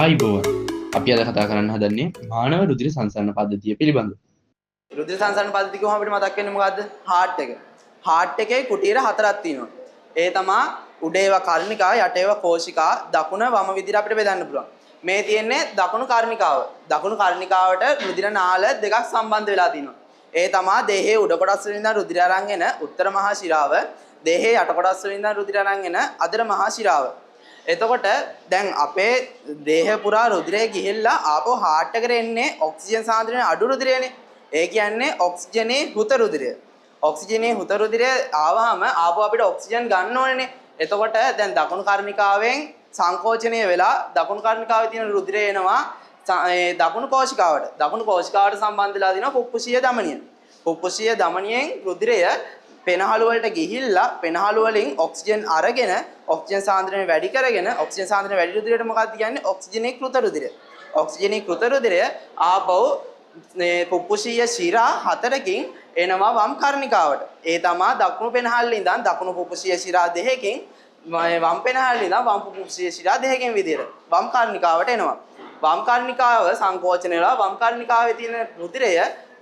ආයිබෝවන් අපි අද කතා කරන්න හදන්නේ මානව රුධිර සංසරණ පද්ධතිය පිළිබඳව. රුධිර සංසරණ පද්ධතිය කිව්වම අපිට මතක් වෙන්නේ මොකද්ද? හાર્ට් එක. හાર્ට් එකේ කුටීර හතරක් තියෙනවා. ඒ තමයි උඩේව කර්ණිකා, යටේව කෝෂිකා, දකුණ වම විදිහට අපිට බෙදන්න පුළුවන්. මේ තියෙන්නේ දකුණු කර්ණිකාව. දකුණු කර්ණිකාවට රුධිර නාල දෙකක් සම්බන්ධ වෙලා තියෙනවා. ඒ තමයි දේහයේ උඩ කොටස් වලින් ඉඳන් රුධිර අරන් එන උත්තර මහා ශිරාව, දේහයේ යට කොටස් වලින් ඉඳන් රුධිර අරන් එන අදර මහා ශිරාව. එතකොට දැන් අපේ දේහ පුරා රුධිරය ගිහිල්ලා ආපහු හાર્ට් එකට එන්නේ ඔක්සිජන් සාන්ද්‍රණය අඩු රුධිරයනේ. ඒ කියන්නේ ඔක්සිජනේ හුත රුධිරය. ඔක්සිජනේ හුත රුධිරය ආවහම ආපහු අපිට ඔක්සිජන් ගන්න ඕනේ. එතකොට දැන් දකුණු කර්ණිකාවෙන් සංකෝචනය වෙලා දකුණු කර්ණිකාවේ තියෙන රුධිරය එනවා දකුණු කෝෂිකාවට. දකුණු කෝෂිකාවට සම්බන්ධ වෙලා දිනවා පුප්පුෂීය ධමනිය. පුප්පුෂීය ධමනියෙන් රුධිරය පෙනහළු වලට ගිහිල්ලා පෙනහළු වලින් ඔක්සිජන් අරගෙන ඔක්සිජන් සාන්ද්‍රණය වැඩි කරගෙන ඔක්සිජන් සාන්ද්‍රණය වැඩි රුධිරයට මොකක්ද කියන්නේ ඔක්සිජනීකృత රුධිරය. ඔක්සිජනීකృత රුධිරය ආපහු පුප්පුෂීය ශිරා හතරකින් එනවා වම් කර්ණිකාවට. ඒ තමයි දකුණු පෙනහල්ලේ ඉඳන් දකුණු පුප්පුෂීය ශිරා දෙකකින් වම් පෙනහල්ලේ ඉඳන් වම් පුප්පුෂීය ශිරා දෙකකින් විදියට වම් කර්ණිකාවට එනවා. වම් කර්ණිකාව සංකෝචනය වෙලා වම් කර්ණිකාවේ තියෙන රුධිරය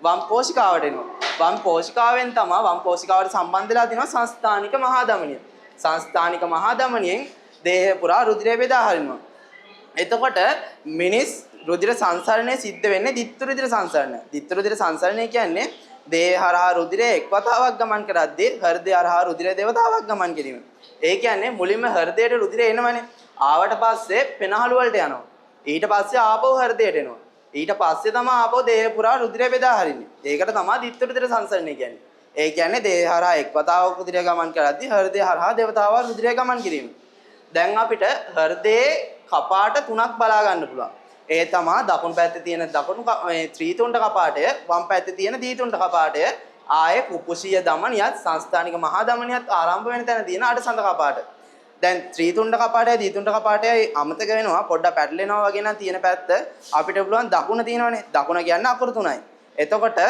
වම් කෝෂිකාවට එනවා. වම් කෝෂිකාවෙන් තමයි වම් කෝෂිකාවට සම්බන්ධ වෙලා තියෙනවා සංස්ථානික මහා ධමනිය. සංස්ථානික මහා ධමනියෙන් දේහය පුරා රුධිරය බෙදා හරිනවා. එතකොට මිනිස් රුධිර සංසරණය සිද්ධ වෙන්නේ දිත්ත රුධිර සංසරණය. දිත්ත රුධිර සංසරණය කියන්නේ දේහ හරහා රුධිරය එක් වතාවක් ගමන් කරද්දී හෘදය හරහා රුධිරය දෙවතාවක් ගමන් කිරීම. ඒ කියන්නේ මුලින්ම හෘදයට රුධිරය එනවනේ. ආවට පස්සේ පෙනහළු වලට යනවා. ඊට පස්සේ ආපහු හෘදයට එනවා. ඊට පස්සේ තමයි ආපහු දේහ පුරා රුධිරය බෙදා හරින්නේ. ඒකට තමයි දිත්ත රුධිර සංසරණය කියන්නේ. ඒ කියන්නේ දේහ හරහා එක් වතාවක් රුධිරය ගමන් කරද්දී හෘදය හරහා දෙවතාවක් රුධිරය ගමන් කිරීම. දැන් අපිට හෘදයේ කපාට තුනක් බලා ගන්න පුළුවන්. ඒ තමයි දකුණු පැත්තේ තියෙන දකුණු ත්‍රිතුණ්ඩ කපාටය, වම් පැත්තේ තියෙන දීතුණ්ඩ කපාටය, ආයේ පුප්පුෂීය ධමනියත් සංස්ථානික මහා ධමනියත් ආරම්භ වෙන තැන තියෙන අටසඳ කපාට. දැන් ත්‍රිතුණ්ඩ කපාටය දීතුණ්ඩ කපාටය අමතක වෙනවා පොඩ්ඩක් පැටලෙනවා වගේ නම් තියෙන පැත්ත අපිට පුළුවන් දකුණ තියෙනවනේ. දකුණ කියන්නේ අකුරු 3යි. එතකොට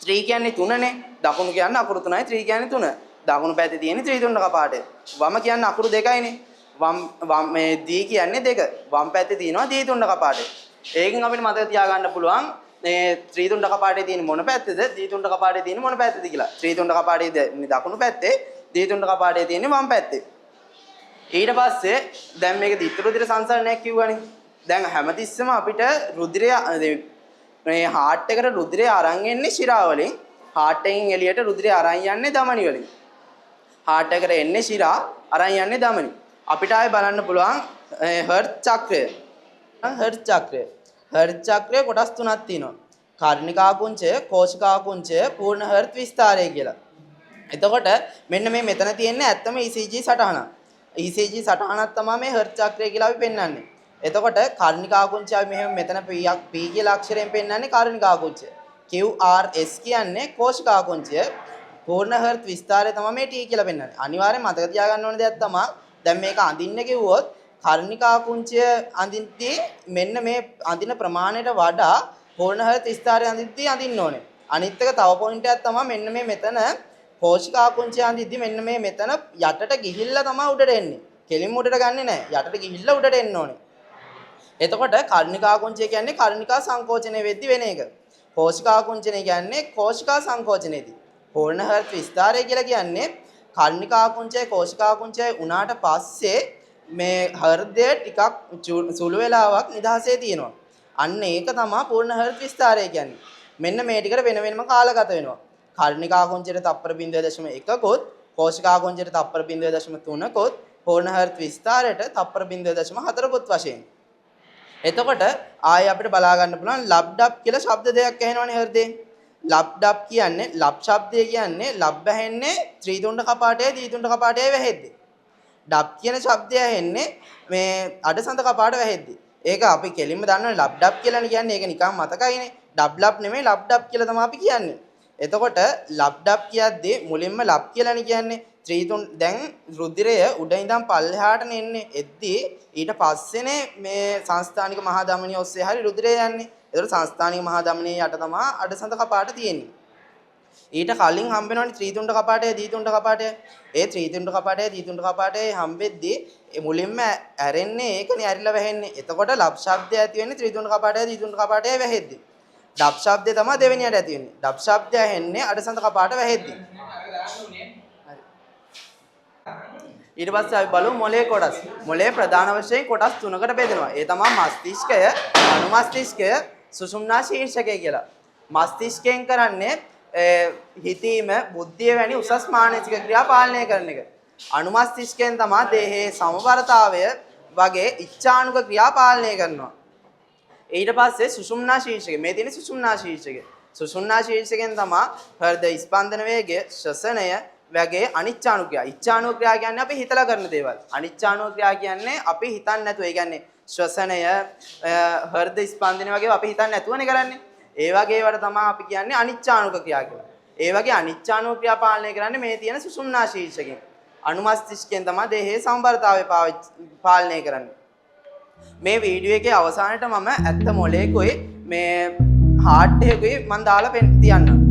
ත්‍රි කියන්නේ 3නේ. දකුණු කියන්නේ අකුරු 3යි, ත්‍රි කියන්නේ 3. දකුණු පැත්තේ තියෙන ත්‍රිතුණ්ඩ කපාටය. වම කියන්නේ අකුරු 2යිනේ. වම් මේ දී කියන්නේ 2. වම් පැත්තේ තියෙනවා දීතුණ්ඩ කපාටය. ඒකෙන් අපිට මතක තියාගන්න පුළුවන් මේ ත්‍රිතුණ්ඩ කපාටේ තියෙන මොන පැත්තේද දීතුණ්ඩ කපාටේ තියෙන මොන පැත්තේද කියලා. ත්‍රිතුණ්ඩ කපාටේ දකුණු පැත්තේ, දීතුණ්ඩ කපාටේ තියෙන්නේ වම් පැත්තේ. ඊට පස්සේ දැන් මේක දිත්ත රුධිර සංසරණයක් කිව්වනේ. දැන් හැමතිස්සෙම අපිට රුධිරය මේ හાર્ට් එකට රුධිරය අරන් එන්නේ ශිරා වලින්. හાર્ට් එකෙන් එළියට රුධිරය අරන් යන්නේ ධමනි වලින්. හાર્ට් එකට එන්නේ ශිරා අරන් යන්නේ ධමනි. අපිට ආයේ බලන්න පුළුවන් හර්ට් චක්‍රය. හර්ට් චක්‍රය. හර්ට් චක්‍රය කොටස් තුනක් තියෙනවා. කර්ණිකා කුංචය, කෝෂිකා කුංචය, පූර්ණ හර්ට් විස්තාරය කියලා. එතකොට මෙන්න මේ මෙතන තියෙන්නේ ඇත්තම ECG සටහන. ECG සටහනක් තමයි මේ හර්ට් චක්‍රය කියලා අපි පෙන්වන්නේ. එතකොට කර්ණිකා කුංචය අපි මෙහෙම මෙතන P කියලා අක්ෂරයෙන් පෙන්වන්නේ කර්ණිකා කුංචය. QRS කියන්නේ කෝෂිකා කුංචය. පූර්ණ හර්ට් විස්තාරය තමයි මේ T කියලා පෙන්වන්නේ. අනිවාර්යෙන් මතක තියාගන්න ඕන දෙයක් තමයි දැන් මේක අඳින්න කිව්වොත් කර්ණිකා කුංචය අඳින්දී මෙන්න මේ අඳින ප්‍රමාණයට වඩා පූර්ණ හර්ට් විස්තාරය අඳින්දී අඳින්න ඕනේ. අනිත් එක තව පොයින්ට් එකක් තමයි මෙන්න මේ මෙතන කෝෂිකා කුංචය අඳින්දී මෙන්න මේ මෙතන යටට ගිහිල්ලා තමයි උඩට එන්නේ. කෙලින්ම උඩට ගන්නෙ නැහැ. යටට ගිහිල්ලා උඩට එන්න ඕනේ. එතකොට කර්ණිකා කුංචය කියන්නේ කර්ණිකා සංකෝචනය වෙද්දී වෙන එක. කෝෂිකා කුංචනය කියන්නේ කෝෂිකා සංකෝචනයේදී. පූර්ණ හර්ට් විස්තාරය කියලා කියන්නේ කර්ණිකා කුංචය කෝෂිකා කුංචය උනාට පස්සේ මේ හෘදය ටිකක් සුළු වෙලාවක් නිදහසේ තියෙනවා. අන්න ඒක තමයි පූර්ණ හර්ට් විස්තාරය කියන්නේ. මෙන්න මේ ටිකට වෙන වෙනම කාලගත වෙනවා. කර්ණිකා කුංචයට තප්පර 0.1කොත් කෝෂිකා කුංචයට තප්පර 0.3කොත් පූර්ණ හර්ට් විස්තාරයට තප්පර 0.4කොත් වශයෙන්. එතකොට ආයෙ අපිට බලා ගන්න පුළුවන් ලබ්ඩබ් කියලා ශබ්ද දෙකක් ඇහෙනවනේ හෘදේ. ලබ්ඩබ් කියන්නේ ලබ් ශබ්දය කියන්නේ ලබ් ඇහෙන්නේ ත්‍රිතුණ්ඩ කපාටයේ දීතුණ්ඩ කපාටයේ වැහෙද්දී. ඩබ් කියන ශබ්දය ඇහෙන්නේ මේ අඩසඳ කපාට වැහෙද්දී. ඒක අපි කෙලින්ම දන්නවනේ ලබ්ඩබ් කියලානේ කියන්නේ. ඒක නිකන් මතකයිනේ. ඩබ්ලබ් නෙමෙයි ලබ්ඩබ් කියලා තමයි අපි කියන්නේ. එතකොට ලබ්ඩබ් කියද්දී මුලින්ම ලබ් කියලානේ කියන්නේ. දැන් රුධිරය උඩ ඉඳන් පල්ලෙහාට එන්නේ එද්දී ඊට පස්සේනේ මේ සංස්ථානික මහා ධමනිය ඔස්සේ හරි රුධිරය යන්නේ. ඒතර සංස්ථානික මහා ධමනිය යට තමයි අඩසඳ කපාට තියෙන්නේ. ඊට කලින් හම්බ වෙනවනේ ත්‍රිතුණ්ඩ කපාටය දීතුණ්ඩ කපාටය. ඒ ත්‍රිතුණ්ඩ කපාටය දීතුණ්ඩ කපාටය හම්බෙද්දී මුලින්ම ඇරෙන්නේ ඒකනේ ඇරිලා වැහෙන්නේ. එතකොට ලබ් ශබ්දය ඇති වෙන්නේ ත්‍රිතුණ්ඩ කපාටය දීතුණ්ඩ කපාටය වැහෙද්දී. ඩබ් ශබ්දය තමයි දෙවෙනියට ඇති වෙන්නේ. ඩබ් ශබ්දය ඇහෙන්නේ අඩසඳ කපාට වැහෙද්දී. ඊට පස්සේ අපි බලමු මොලේ කොටස්. මොලේ ප්‍රධාන වශයෙන් කොටස් තුනකට බෙදෙනවා. ඒ තමයි මස්තිෂ්කය, අනුමස්තිෂ්කය, සුෂුම්නා ශීර්ෂකය කියලා. මස්තිෂ්කයෙන් කරන්නේ හිතීම, බුද්ධිය වැනි උසස් මානසික ක්‍රියා පාලනය කරන එක. අනුමස්තිෂ්කයෙන් තමයි දේහයේ සමබරතාවය වගේ ඉච්ඡානුක ක්‍රියා පාලනය කරනවා. ඊට පස්සේ සුෂුම්නා ශීර්ෂකය. මේ තියෙන සුෂුම්නා ශීර්ෂකය. සුෂුම්නා ශීර්ෂකයෙන් තමයි හෘද ස්පන්දන වේගය, ශ්වසනය වගේ අනිච්ඡානු ක්‍රියා. ඉච්ඡානු ක්‍රියා කියන්නේ අපි හිතලා කරන දේවල්. අනිච්ඡානු ක්‍රියා කියන්නේ අපි හිතන්නේ නැතුව. ඒ කියන්නේ ශ්වසනය, හෘද ස්පන්දන වගේ අපි හිතන්නේ නැතුවනේ කරන්නේ. ඒ වගේ ඒවට තමයි අපි කියන්නේ අනිච්ඡානුක ක්‍රියා කියලා. ඒ වගේ අනිච්ඡානුක ක්‍රියා පාලනය කරන්නේ මේ තියෙන සුෂුම්නා ශීර්ෂකයෙන්. අනුමස්තිෂ්කයෙන් තමයි දේහයේ සමබරතාවය පාලනය කරන්නේ. මේ වීඩියෝ එකේ අවසානයේ මම ඇත්ත මොලේකුයි මේ හાર્ට් එකකුයි මම දාලා තියන්නම්.